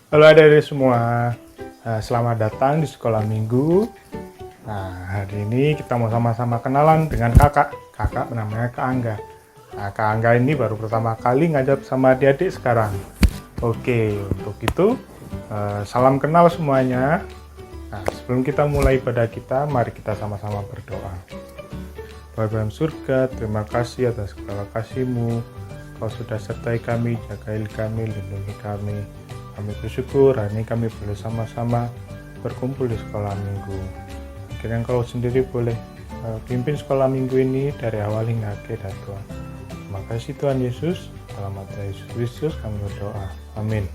Halo adik-adik semua, selamat datang di sekolah minggu. Hari ini kita mau sama-sama kenalan dengan kakak namanya Kak Angga. Kak Angga ini baru pertama kali ngajar sama adik-adik sekarang. Oke, untuk itu salam kenal semuanya. Sebelum kita mulai ibadah kita, mari kita sama-sama berdoa. Bapa dalam surga, terima kasih atas segala kasih-Mu. Kau sudah sertai kami, jagain kami, lindungi kami. Kami bersyukur hari ini kami boleh sama-sama berkumpul di sekolah minggu. Akhirnya Engkau sendiri boleh pimpin sekolah minggu ini dari awal hingga akhir ya Tuhan. Terima kasih Tuhan Yesus. Dalam nama Yesus Kristus kami berdoa. Amin.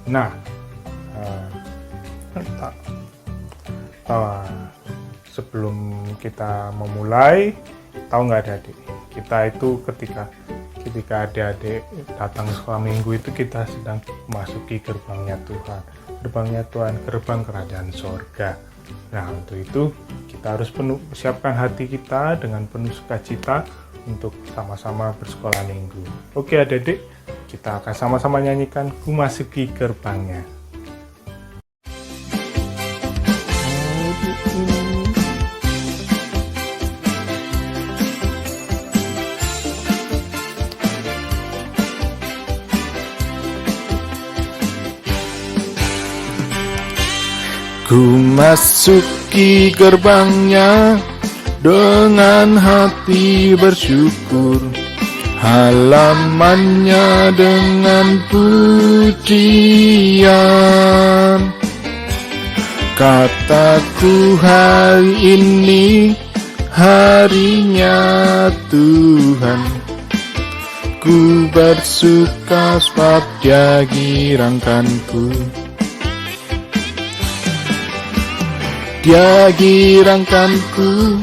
Nah, sebelum kita memulai, tahu nggak adik-adik? Kita itu ketika adik-adik datang ke sekolah minggu itu kita sedang memasuki gerbangnya Tuhan, gerbang kerajaan sorga. Nah, untuk itu kita harus siapkan hati kita dengan penuh sukacita untuk sama-sama bersekolah minggu. Oke adik-adik, kita akan sama-sama nyanyikan Ku Masuki Gerbangnya. Ku masuki gerbangnya dengan hati bersyukur, halamannya dengan pujian. Kataku hari ini harinya Tuhan, ku bersuka sebab Dia girangkanku. Dia girangkanku,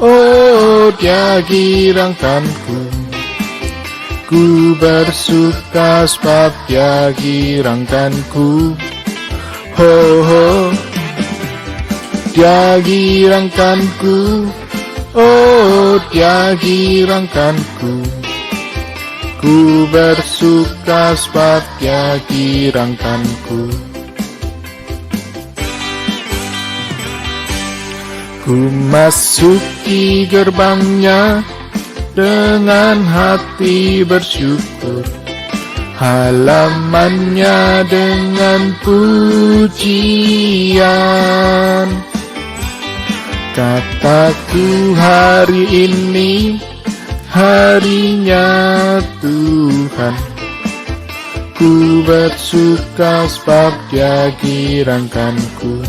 oh Dia girangkanku. Ku bersuka sebab Dia girangkanku. Ho ho, Dia girangkanku, oh Dia girangkanku. Ku bersuka sebab Dia girangkanku. Ku masuki gerbangnya dengan hati bersyukur, halamannya dengan pujian. Kataku hari ini harinya Tuhan, ku bersuka sebab Dia girangkanku.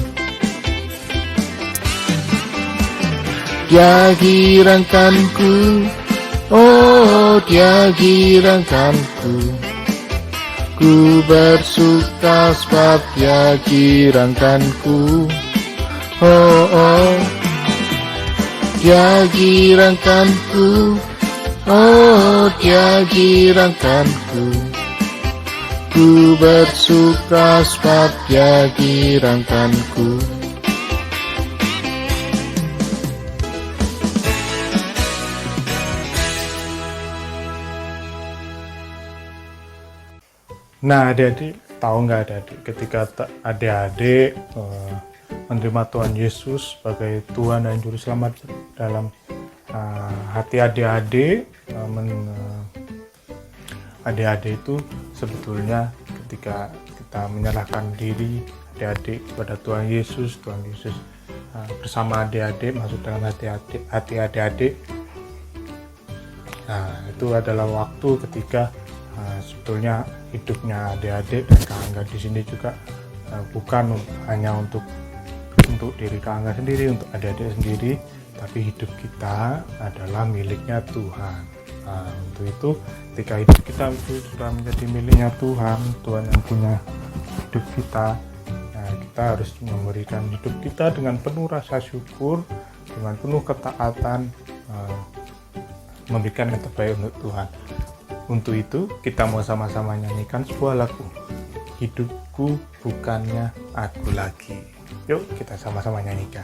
Dia girangkanku, oh Dia girangkanku. Ku bersuka sebab Dia girangkanku. Oh oh, Dia girangkanku, oh Dia girangkanku. Ku bersuka sebab Dia girangkanku. Nah adik-adik, tahu nggak adik-adik, ketika adik-adik menerima Tuhan Yesus sebagai Tuhan dan Juru Selamat dalam hati adik-adik, adik-adik itu sebetulnya ketika kita menyerahkan diri adik-adik kepada Tuhan Yesus bersama adik-adik masuk dalam hati adik-adik. Nah, itu adalah waktu ketika sebetulnya hidupnya adik-adik dan Kak Angga di sini juga bukan hanya untuk diri Kak Angga sendiri, untuk adik-adik sendiri, tapi hidup kita adalah miliknya Tuhan. Untuk itu ketika hidup kita itu sudah menjadi miliknya Tuhan yang punya hidup kita, kita harus memberikan hidup kita dengan penuh rasa syukur, dengan penuh ketaatan, memberikan yang terbaik untuk Tuhan. Untuk itu kita mau sama-sama nyanyikan sebuah lagu, Hidupku Bukannya Aku Lagi. Yuk kita sama-sama nyanyikan.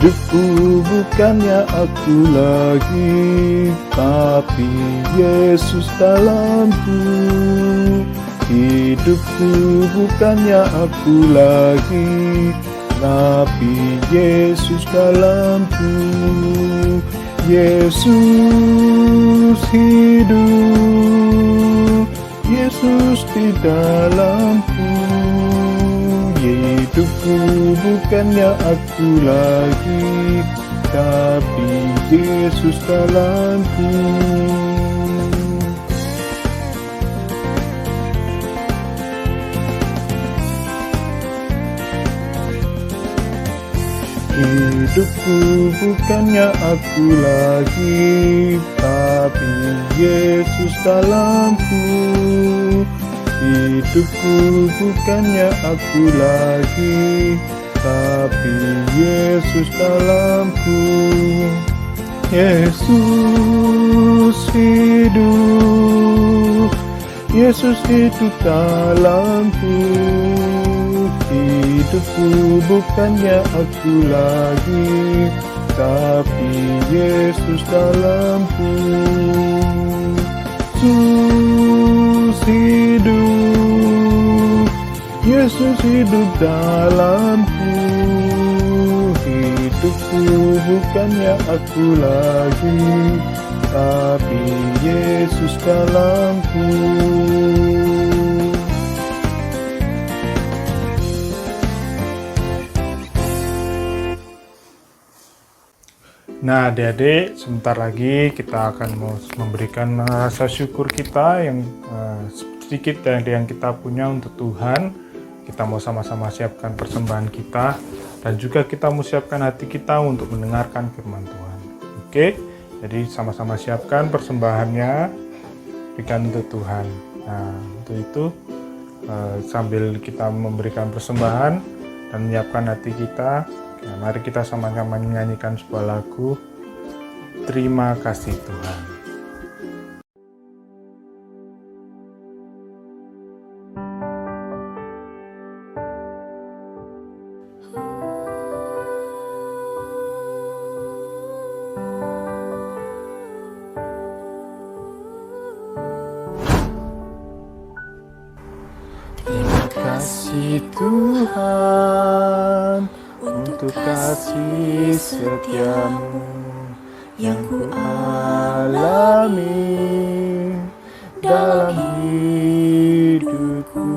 Hidupku bukannya aku lagi, tapi Yesus dalamku. Hidupku bukannya aku lagi, tapi Yesus dalamku. Yesus hidup, Yesus di dalamku. Hidupku bukannya aku lagi, tapi Yesus dalamku. Hidupku bukannya aku lagi, tapi Yesus dalamku. Hidupku bukannya aku lagi, tapi Yesus dalamku. Yesus hidup, Yesus hidup dalamku. Hidupku bukannya aku lagi, tapi Yesus dalamku. Yesus hidup, Yesus hidup dalamku. Hidupku bukannya aku lagi, tapi Yesus dalamku. Nah, adik-adik, sebentar lagi kita akan memberikan rasa syukur kita yang sedikit dari yang kita punya untuk Tuhan. Kita mau sama-sama siapkan persembahan kita, dan juga kita mau siapkan hati kita untuk mendengarkan firman Tuhan. Oke, jadi sama-sama siapkan persembahannya, berikan untuk Tuhan. Nah, untuk itu sambil kita memberikan persembahan dan menyiapkan hati kita, mari kita sama-sama menyanyikan sebuah lagu, Terima Kasih Tuhan. Terima kasih Tuhan untuk kasih setiamu yang ku alami dalam hidupku.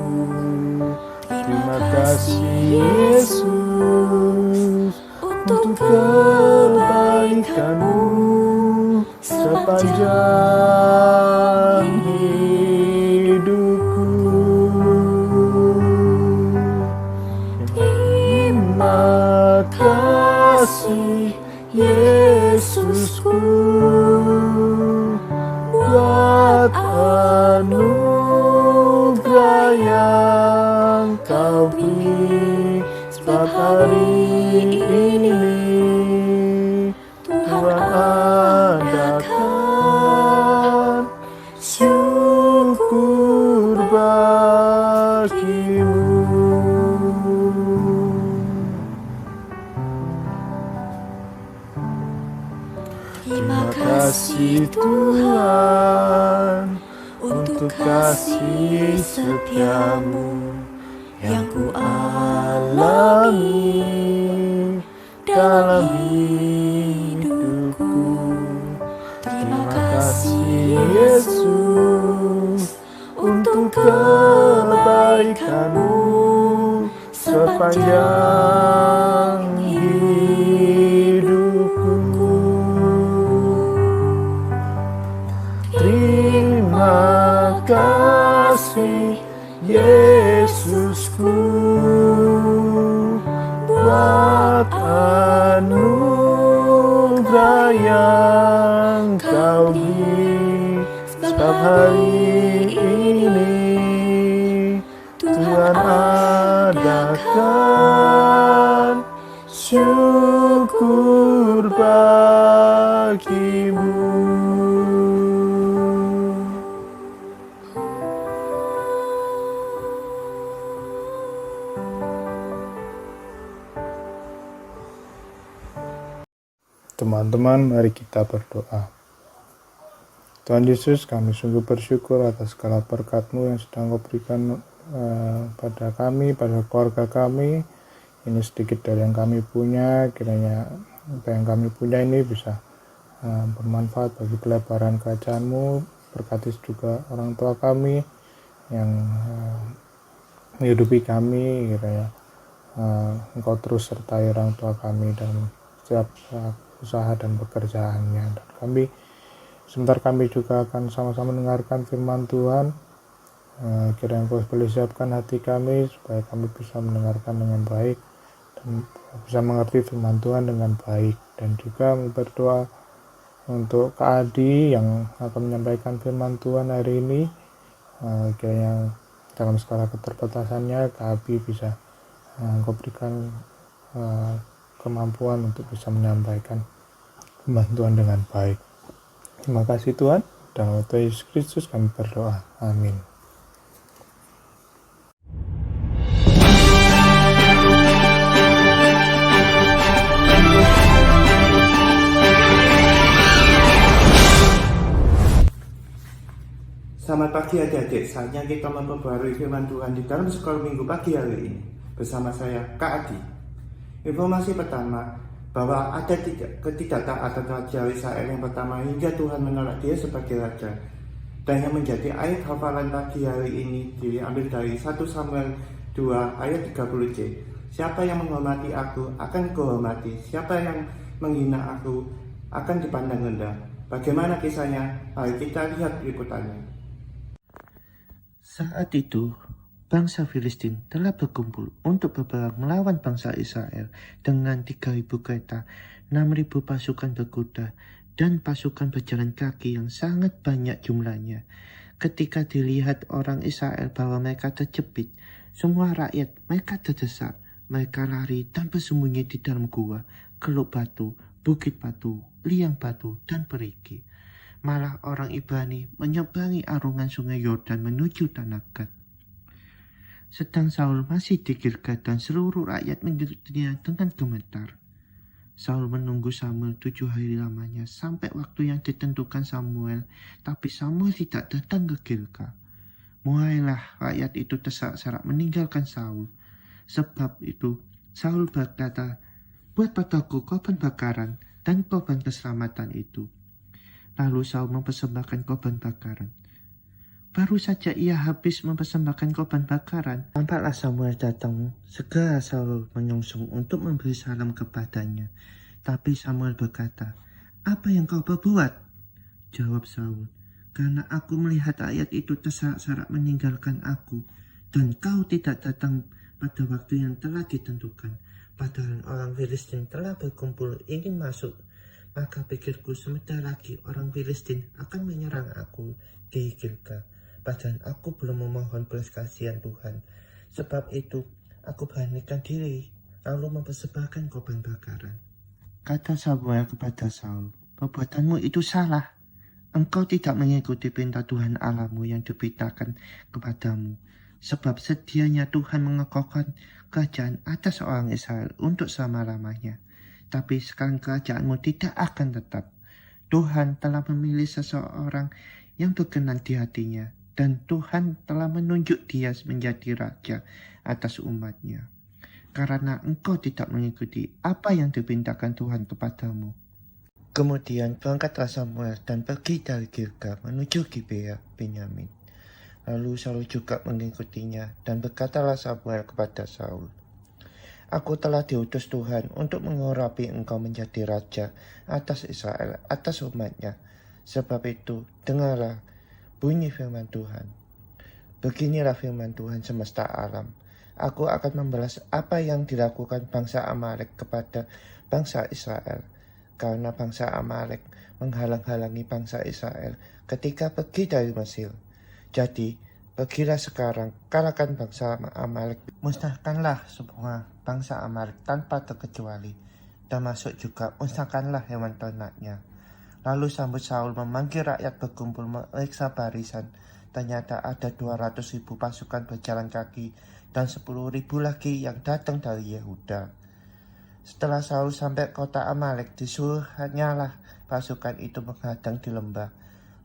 Terima kasih Yesus untuk kebaikanmu sepanjang hidupku. Terima kasih Yesusku buat anugerah yang Kau beri, sebab hari ini Tuhan adakan syukur bagimu. Terima kasih Tuhan untuk kasih setiamu yang ku alami dalam hidupku. Terima kasih Yesus untuk kebaikanmu sepanjang hidupku. Terima kasih Yesusku buat anugerah yang Kau beri, sebab hari ini Tuhan adakan syukur bagimu. Teman-teman, mari kita berdoa. Tuhan Yesus, kami sungguh bersyukur atas segala berkat-Mu yang sedang Kau berikan pada kami, pada keluarga kami. Ini sedikit dari yang kami punya, kiranya apa yang kami punya ini bisa bermanfaat bagi pelebaran kerajaan-Mu. Berkati juga orang tua kami yang menghidupi kami, kiranya Engkau terus sertai orang tua kami dalam setiap usaha dan pekerjaannya. Dan sebentar kami juga akan sama-sama mendengarkan firman Tuhan. Kiranya Engkau boleh siapkan hati kami supaya kami bisa mendengarkan dengan baik dan bisa mengerti firman Tuhan dengan baik. Dan juga berdoa untuk Kak Adi yang akan menyampaikan firman Tuhan hari ini. Kiranya dalam skala keterbatasannya Kak Abi bisa Engkau berikan kemampuan untuk bisa menyampaikan firman Tuhan dengan baik. Terima kasih Tuhan. Dalam nama Yesus Kristus kami berdoa. Amin. Selamat pagi adik-adik, saatnya kita memperbarui firman Tuhan di dalam sekolah minggu pagi hari ini bersama saya Kak Adi. Informasi pertama, bahwa ada ketidaktaatan Raja Israel yang pertama hingga Tuhan menolak dia sebagai Raja. Dan yang menjadi ayat hafalan pagi hari ini diambil dari 1 Samuel 2 ayat 30c. Siapa yang menghormati aku akan kuhormati, siapa yang menghina aku akan dipandang rendah. Bagaimana kisahnya? Mari kita lihat liputannya. Saat itu, bangsa Filistin telah berkumpul untuk berperang melawan bangsa Israel dengan 3.000 kereta, 6.000 pasukan berkuda, dan pasukan berjalan kaki yang sangat banyak jumlahnya. Ketika dilihat orang Israel bahwa mereka terjepit, semua rakyat mereka terdesak. Mereka lari dan bersembunyi di dalam gua, keluk batu, bukit batu, liang batu, dan perigi. Malah orang Ibrani menyeberangi arungan sungai Yordan menuju tanah Gad. Sedang Saul masih di Gilgal dan seluruh rakyat mengikutinya dengan gemetar. Saul menunggu Samuel 7 hari lamanya sampai waktu yang ditentukan Samuel, tapi Samuel tidak datang ke Gilgal. Mulailah rakyat itu terserak-serak meninggalkan Saul. Sebab itu Saul berkata, "Buat padaku korban bakaran dan korban keselamatan itu." Lalu Saul mempersembahkan korban bakaran. Baru saja ia habis mempersembahkan korban bakaran, tampaklah Samuel datang. Segera Saul menyongsong untuk memberi salam kepadanya. Tapi Samuel berkata, "Apa yang kau perbuat?" Jawab Saul, "Karena aku melihat rakyat itu terserak-serak meninggalkan aku, dan kau tidak datang pada waktu yang telah ditentukan. Padahal orang Filistin telah berkumpul ingin masuk. Maka pikirku sebentar lagi orang Filistin akan menyerang aku di Gilgal. Padahal aku belum memohon belas kasihan Tuhan. Sebab itu aku beranikan diri lalu mempersembahkan korban bakaran." Kata Samuel kepada Saul, "Perbuatanmu itu salah. Engkau tidak mengikuti perintah Tuhan Allahmu yang diberitakan kepadamu. Sebab sedianya Tuhan mengokohkan kerajaan atas orang Israel untuk selama-lamanya. Tapi sekarang kerajaanmu tidak akan tetap. Tuhan telah memilih seseorang yang berkenan di hatinya, dan Tuhan telah menunjuk dia menjadi raja atas umatnya. Karena engkau tidak mengikuti apa yang diperintahkan Tuhan kepadamu." Kemudian berangkatlah Samuel dan pergi dari Gilgal menuju Gibea Benyamin. Lalu Saul juga mengikutinya, dan berkatalah Samuel kepada Saul, "Aku telah diutus Tuhan untuk mengurapi engkau menjadi raja atas Israel, atas umatnya. Sebab itu, dengarlah bunyi firman Tuhan. Beginilah firman Tuhan semesta alam. Aku akan membalas apa yang dilakukan bangsa Amalek kepada bangsa Israel. Karena bangsa Amalek menghalang-halangi bangsa Israel ketika pergi dari Mesir. Jadi, pergilah sekarang, kalahkan bangsa Amalek. Musnahkanlah semua bangsa Amalek tanpa terkecuali, termasuk juga musnahkanlah hewan ternaknya." Lalu sambut Saul memanggil rakyat berkumpul meriksa barisan. Ternyata ada 200.000 pasukan berjalan kaki dan 10.000 lagi yang datang dari Yehuda. Setelah Saul sampai kota Amalek, disuruhnyalah pasukan itu menghadang di lembah.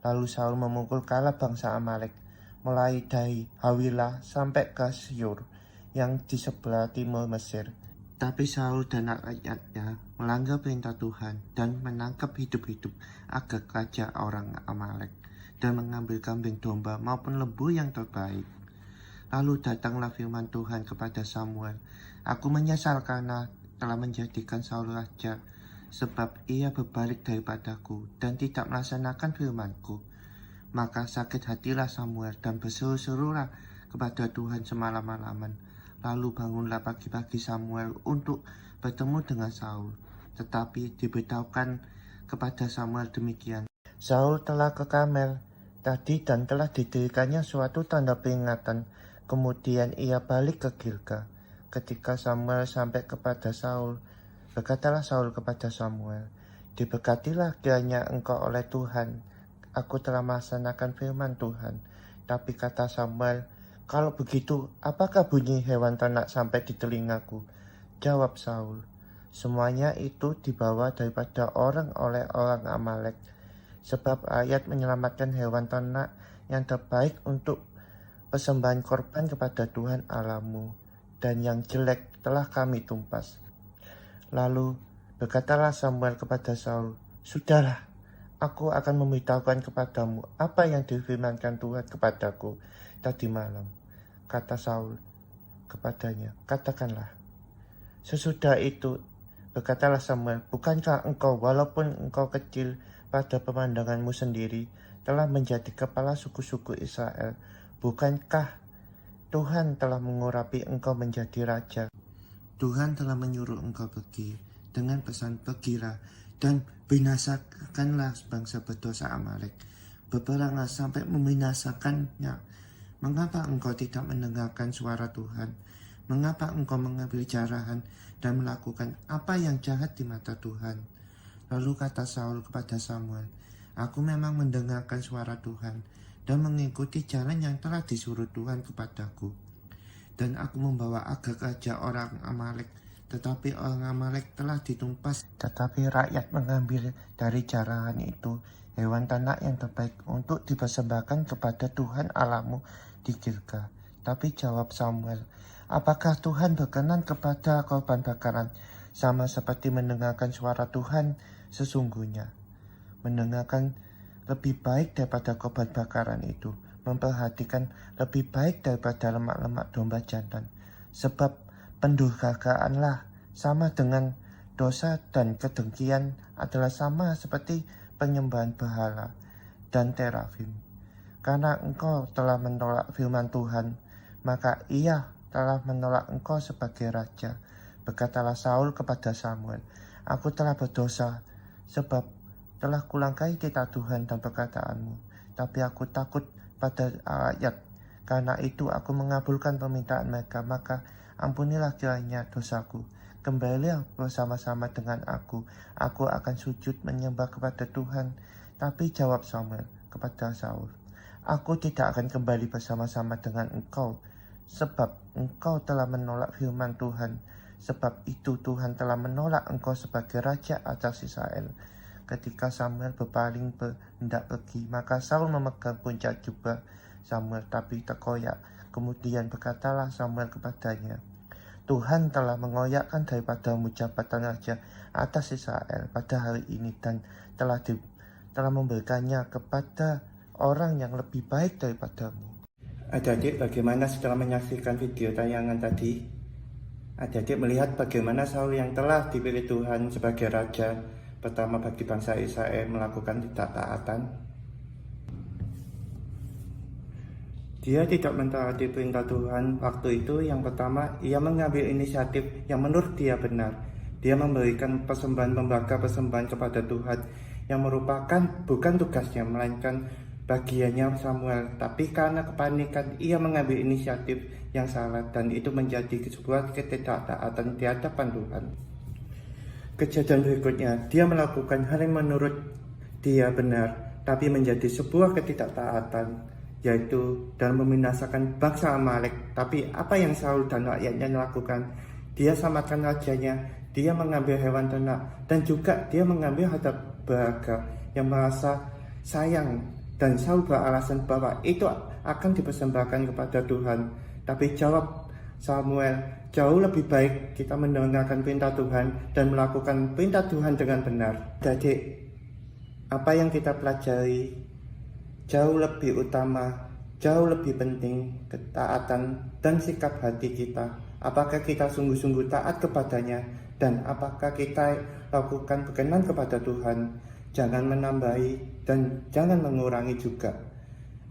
Lalu Saul memukul kalah bangsa Amalek, mulai dari Hawilah sampai ke Syur yang di sebelah timur Mesir. Tapi Saul dan rakyatnya melanggar perintah Tuhan dan menangkap hidup-hidup agak raja orang Amalek dan mengambil kambing domba maupun lembu yang terbaik. Lalu datanglah firman Tuhan kepada Samuel, "Aku menyesal karena telah menjadikan Saul raja, sebab ia berbalik daripadaku dan tidak melaksanakan firman-Ku." Maka sakit hatilah Samuel dan berseru-serulah kepada Tuhan semalam-malaman. Lalu bangunlah pagi-pagi Samuel untuk bertemu dengan Saul. Tetapi diberitahukan kepada Samuel demikian, "Saul telah ke Karmel tadi dan telah didirikannya suatu tanda peringatan. Kemudian ia balik ke Gilgal." Ketika Samuel sampai kepada Saul, berkatalah Saul kepada Samuel, "Diberkatilah kiranya engkau oleh Tuhan. Aku telah melaksanakan firman Tuhan." Tapi kata Samuel, "Kalau begitu, apakah bunyi hewan ternak sampai di telingaku?" Jawab Saul, "Semuanya itu dibawa daripada orang oleh orang Amalek. Sebab ayat menyelamatkan hewan ternak yang terbaik untuk persembahan korban kepada Tuhan Allahmu, dan yang jelek telah kami tumpas." Lalu berkatalah Samuel kepada Saul, "Sudahlah, aku akan memberitahukan kepadamu apa yang difirmankan Tuhan kepadaku tadi malam." Kata Saul kepadanya, "Katakanlah." Sesudah itu berkatalah Samuel, "Bukankah engkau walaupun engkau kecil pada pemandanganmu sendiri telah menjadi kepala suku-suku Israel? Bukankah Tuhan telah mengurapi engkau menjadi raja? Tuhan telah menyuruh engkau pergi dengan pesan, pergilah dan binasakanlah bangsa berdosa Amalek. Berperanglah sampai membinasakannya. Mengapa engkau tidak mendengarkan suara Tuhan? Mengapa engkau mengambil jarahan dan melakukan apa yang jahat di mata Tuhan?" Lalu kata Saul kepada Samuel, "Aku memang mendengarkan suara Tuhan dan mengikuti jalan yang telah disuruh Tuhan kepadaku. Dan aku membawa Agag raja orang Amalek, tetapi orang Amalek telah ditumpas. Tetapi rakyat mengambil dari jarahan itu hewan ternak yang terbaik untuk dipersembahkan kepada Tuhan Allahmu di Gilgal." Tapi jawab Samuel, "Apakah Tuhan berkenan kepada korban bakaran sama seperti mendengarkan suara Tuhan sesungguhnya? Mendengarkan lebih baik daripada korban bakaran itu, memperhatikan lebih baik daripada lemak-lemak domba jantan. Sebab pendurhakaanlah sama dengan dosa dan kedengkian adalah sama seperti penyembahan berhala dan terafim. Karena engkau telah menolak firman Tuhan, maka ia telah menolak engkau sebagai raja." Berkatalah Saul kepada Samuel, "Aku telah berdosa sebab telah kulangkai titah Tuhan dan perkataanmu. Tapi aku takut pada rakyat. Karena itu aku mengabulkan permintaan mereka. Maka ampunilah kiranya dosaku. Kembalilah bersama-sama dengan aku. Aku akan sujud menyembah kepada Tuhan." Tapi jawab Samuel kepada Saul, "Aku tidak akan kembali bersama-sama dengan engkau, sebab engkau telah menolak firman Tuhan. Sebab itu Tuhan telah menolak engkau sebagai raja atas Israel." Ketika Samuel berpaling hendak pergi, maka Saul memegang puncak jubah Samuel tapi terkoyak. Kemudian berkatalah Samuel kepadanya, "Tuhan telah mengoyakkan daripadamu jabatan raja atas Israel pada hari ini dan telah memberikannya kepada orang yang lebih baik daripadamu." Adik-adik, bagaimana setelah menyaksikan video tayangan tadi? Adik-adik melihat bagaimana Saul yang telah dipilih Tuhan sebagai raja pertama bagi bangsa Israel melakukan ketidaktaatan. Dia tidak mentaati perintah Tuhan waktu itu. Yang pertama, ia mengambil inisiatif yang menurut dia benar. Dia memberikan persembahan persembahan kepada Tuhan yang merupakan bukan tugasnya, melainkan bagiannya Samuel. Tapi karena kepanikan, ia mengambil inisiatif yang salah dan itu menjadi sebuah ketidaktaatan di hadapan Tuhan. Kejadian berikutnya, dia melakukan hal yang menurut dia benar, tapi menjadi sebuah ketidaktaatan, yaitu dalam membinasakan bangsa Amalek. Tapi apa yang Saul dan rakyatnya lakukan? Dia selamatkan rajanya, dia mengambil hewan ternak, dan juga dia mengambil harta berharga yang merasa sayang dan selalu beralasan bahwa itu akan dipersembahkan kepada Tuhan. Tapi jawab Samuel, jauh lebih baik kita mendengarkan perintah Tuhan dan melakukan perintah Tuhan dengan benar. Jadi apa yang kita pelajari jauh lebih utama, jauh lebih penting ketaatan dan sikap hati kita. Apakah kita sungguh-sungguh taat kepadanya, dan apakah kita lakukan berkenan kepada Tuhan. Jangan menambahi dan jangan mengurangi juga.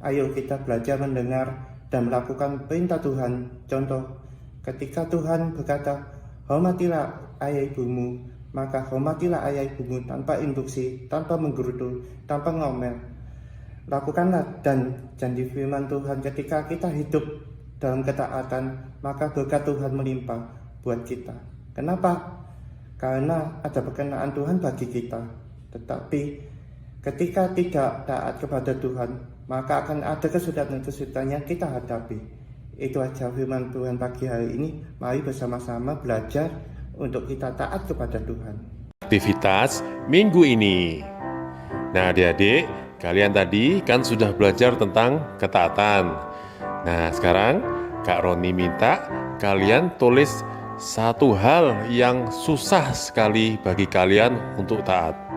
Ayo kita belajar mendengar dan melakukan perintah Tuhan. Contoh, ketika Tuhan berkata, hormatilah ayah ibumu, maka hormatilah ayah ibumu tanpa induksi, tanpa menggerutu, tanpa ngomel. Lakukanlah, dan janji firman Tuhan, ketika kita hidup dalam ketaatan, maka berkat Tuhan melimpah buat kita. Kenapa? Karena ada perkenaan Tuhan bagi kita. Tetapi ketika tidak taat kepada Tuhan, maka akan ada kesulitan-kesulitan yang kita hadapi. Itu aja firman Tuhan pagi hari ini. Mari bersama-sama belajar untuk kita taat kepada Tuhan. Aktivitas minggu ini. Nah, adik-adik, kalian tadi kan sudah belajar tentang ketaatan. Nah, sekarang Kak Roni minta kalian tulis satu hal yang susah sekali bagi kalian untuk taat.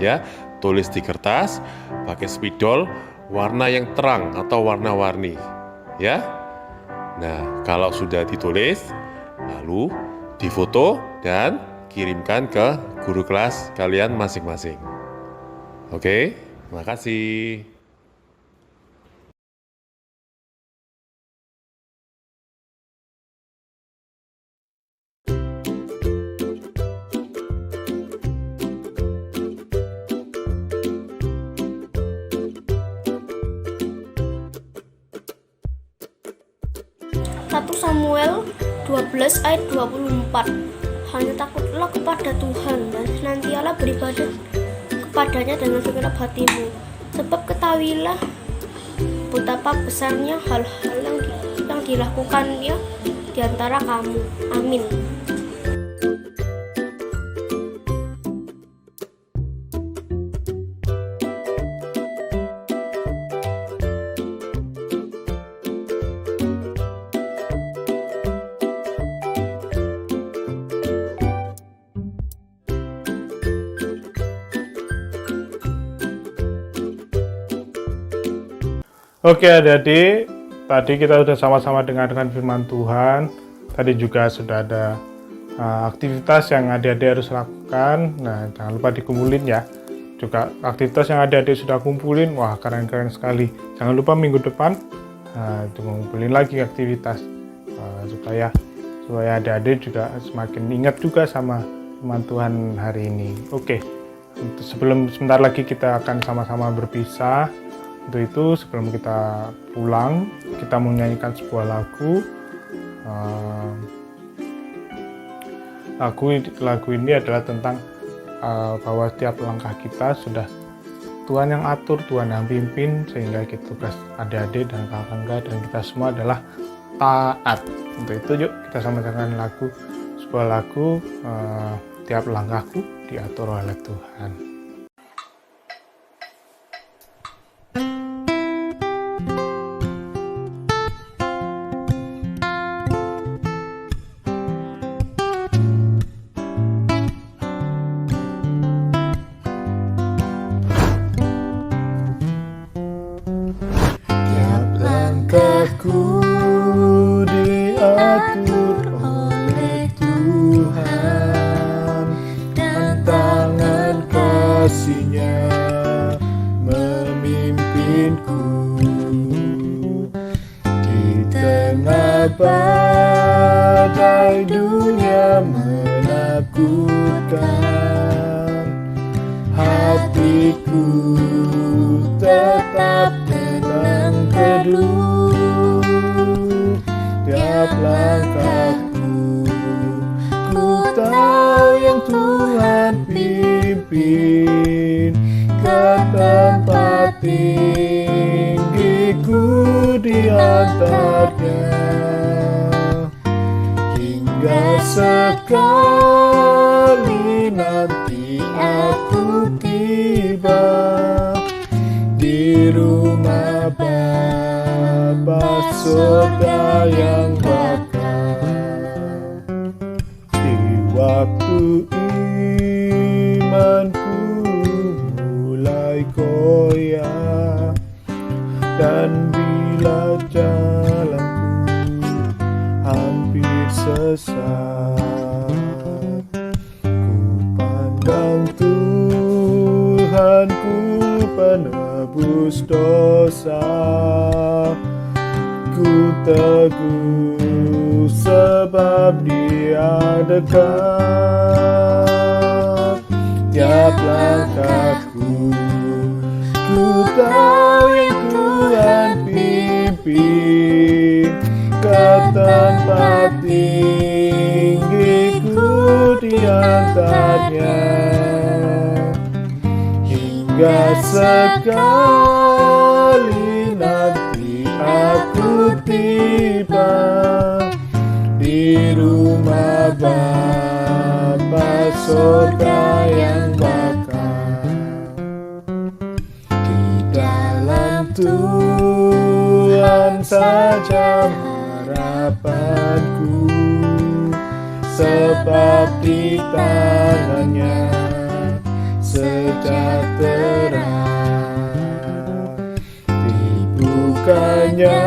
Ya, tulis di kertas, pakai spidol, warna yang terang atau warna-warni. Ya. Nah, kalau sudah ditulis, lalu difoto dan kirimkan ke guru kelas kalian masing-masing. Oke, terima kasih. Samuel 12 ayat 24. Hanya takutlah kepada Tuhan dan senantialah beribadah kepadanya dengan segenap hatimu. Sebab ketahuilah betapa besarnya hal-hal yang dilakukannya di antara kamu. Amin. Oke adik-adik, tadi kita sudah sama-sama dengarkan firman Tuhan. Tadi juga sudah ada aktivitas yang adik-adik harus lakukan. Nah, jangan lupa dikumpulin ya. Juga aktivitas yang adik-adik sudah kumpulin, wah keren-keren sekali. Jangan lupa minggu depan kumpulin lagi aktivitas supaya adik-adik juga semakin ingat juga sama firman Tuhan hari ini. Oke, sebentar lagi kita akan sama-sama berpisah. Untuk itu sebelum kita pulang, kita menyanyikan sebuah lagu. Lagu ini adalah tentang bahwa setiap langkah kita sudah Tuhan yang atur, Tuhan yang pimpin, sehingga kita tugas adik-adik dan kakak-kakak dan kita semua adalah taat. Untuk itu yuk kita sama-sama sebuah lagu, tiap langkahku diatur oleh Tuhan. Langkahku diatur oleh Tuhan, dan tangan kasih-Nya memimpinku. Di tengah badai dunia menakutkan, hatiku tetap tenang teduh. Tiap langkahku, ku tahu yang Tuhan pimpin ke tempat tinggi, ku diantarnya hingga sekarang. tiba di rumah Bapa surga yang bakal. Di waktu imanku mulai goyah, dan bila jalanku hampir sesat, ku pandang Tuhanku penebus dosa. Ku teguh sebab Dia dekat. Tiap langkahku ku tahu yang Tuhan pimpin ke tempat tinggi, ku diantaranya. Hingga sekali nanti aku tiba di rumah Bapa surga yang bakal. Di dalam Tuhan saja harapanku, sebab di tangannya sejahtera. Dibukanya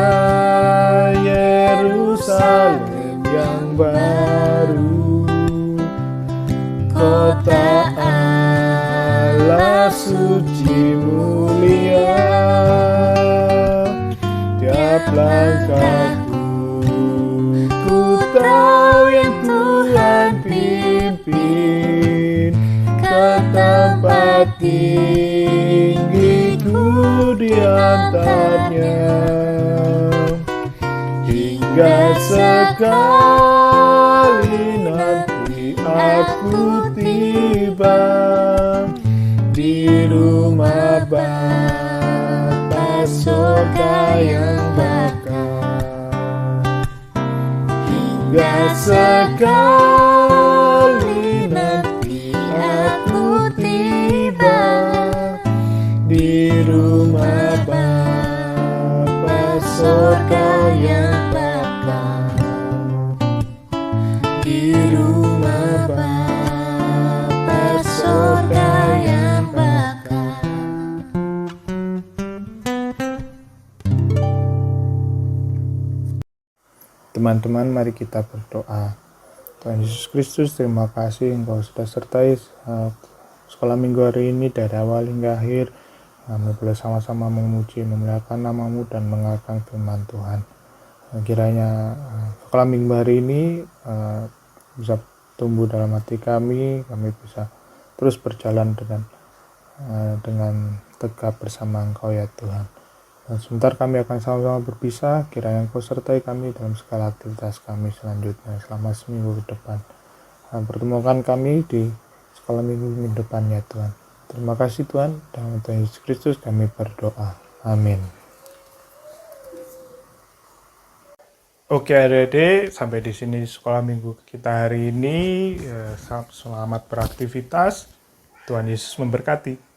Yerusalem yang baru, kota Allah suci mulia. Tiap langkahku ku tahu yang Tuhan pimpin ke tempat tinggi, ku diantaranya. Hingga sekali nanti aku tiba di rumah Bapa surga yang bakal. Hingga sekali nanti aku tiba di rumah Bapa surga yang bakal. Di rumah Bapa surga yang bakal. Teman-teman, mari kita berdoa. Tuhan Yesus Kristus, terima kasih Engkau sudah sertai sekolah minggu hari ini dari awal hingga akhir. Kami boleh sama-sama memuji, memuliakan nama-Mu dan mengagung firman Tuhan. Kiranya sekolah minggu hari ini bisa tumbuh dalam hati kami bisa terus berjalan dengan tegap bersama Engkau ya Tuhan. Dan sebentar kami akan sama-sama berpisah, kiranya Engkau sertai kami dalam segala aktivitas kami selanjutnya selama seminggu ke depan. Pertemukan kami di sekolah minggu depan ya Tuhan. Terima kasih Tuhan, dalam Tuhan Yesus Kristus kami berdoa. Amin. Oke adik-adik, sampai di sini sekolah minggu kita hari ini. Selamat beraktivitas. Tuhan Yesus memberkati.